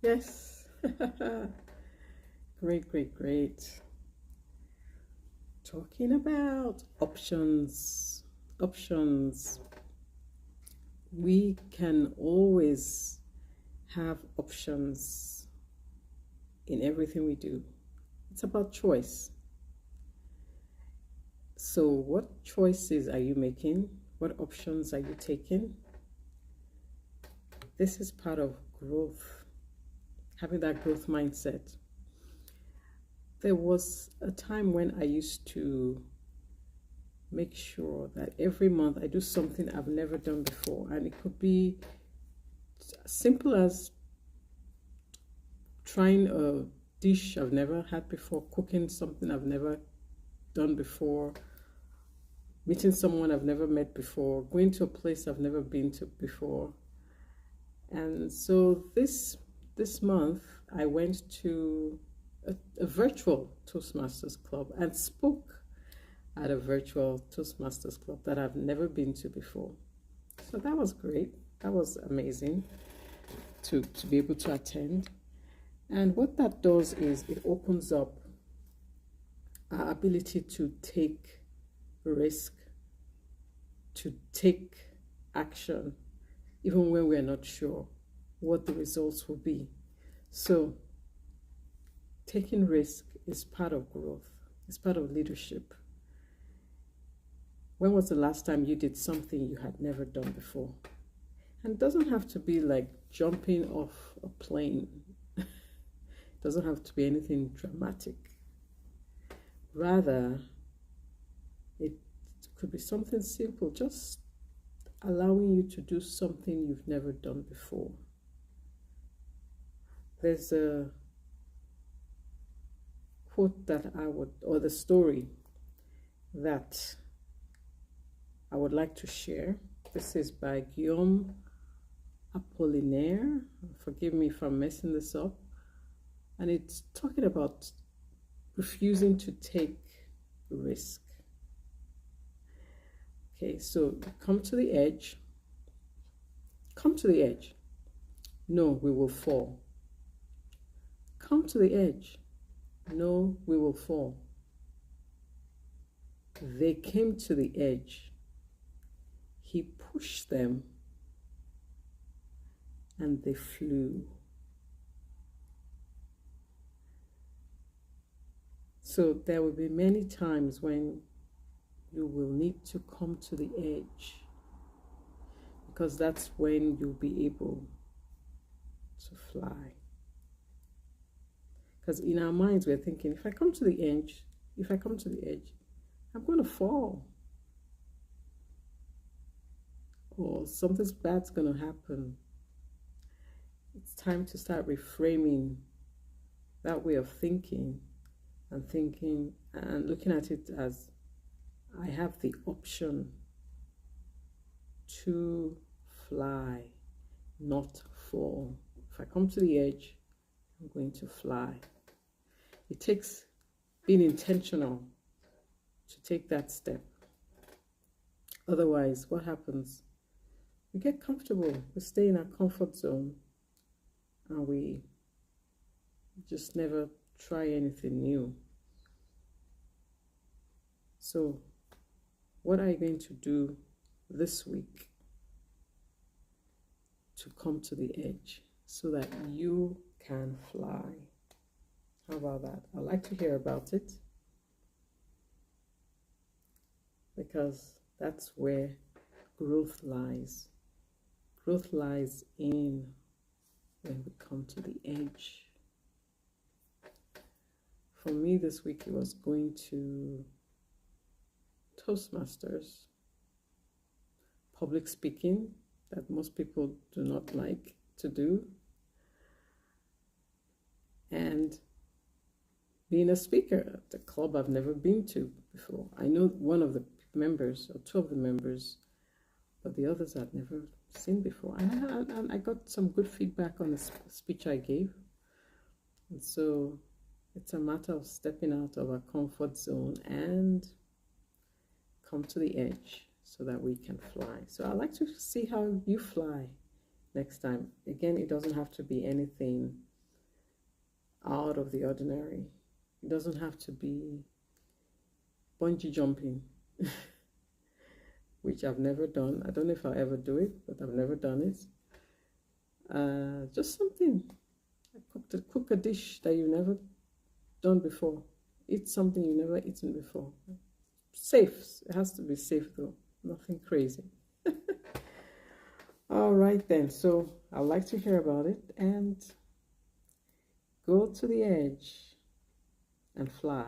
Yes. Great, great, great. Talking about options. Options. We can always have options in everything we do. It's about choice. So, what choices are you making? What options are you taking? This is part of growth, having that growth mindset. There was a time when I used to make sure that every month I do something I've never done before. And it could be simple as trying a dish I've never had before, cooking something I've never done before, meeting someone I've never met before, going to a place I've never been to before. And so this month I went to a virtual Toastmasters club and spoke at a virtual Toastmasters club that I've never been to before. So that was great. That was amazing to be able to attend. And what that does is it opens up our ability to take risk, to take action, even when we're not sure what the results will be. So taking risk is part of growth, it's part of leadership. When was the last time you did something you had never done before? And it doesn't have to be like jumping off a plane. It doesn't have to be anything dramatic. Rather, it could be something simple, just allowing you to do something you've never done before. There's a quote that or the story that I would like to share. This is by Guillaume Apollinaire. Forgive me if I'm messing this up. And it's talking about refusing to take risk. Okay, so come to the edge. Come to the edge. No, we will fall. Come to the edge. No, we will fall. They came to the edge. He pushed them and they flew. So there will be many times when you will need to come to the edge, because that's when you'll be able to fly. Because in our minds we're thinking, if I come to the edge, I'm going to fall. Or something bad's going to happen. It's time to start reframing that way of thinking and looking at it as I have the option to fly, not fall. If I come to the edge, I'm going to fly. It takes being intentional to take that step. Otherwise, what happens? We get comfortable, we stay in our comfort zone, and we just never try anything new. So, what are you going to do this week to come to the edge so that you can fly? How about that? I'd like to hear about it, because that's where growth lies. Growth lies in when we come to the edge. For me this week, it was going to Toastmasters, public speaking that most people do not like to do, and being a speaker at a club I've never been to before. I know one of the members or two of the members, but the others I'd never seen before. And I got some good feedback on the speech I gave. And so it's a matter of stepping out of our comfort zone and come to the edge so that we can fly. So I'd like to see how you fly next time. Again, it doesn't have to be anything out of the ordinary. It doesn't have to be bungee jumping, which I've never done. I don't know if I'll ever do it, but I've never done it. Just something. Cook a dish that you've never done before. Eat something you've never eaten before. Safe. It has to be safe though. Nothing crazy. All right then. So I'd like to hear about it, and go to the edge and fly.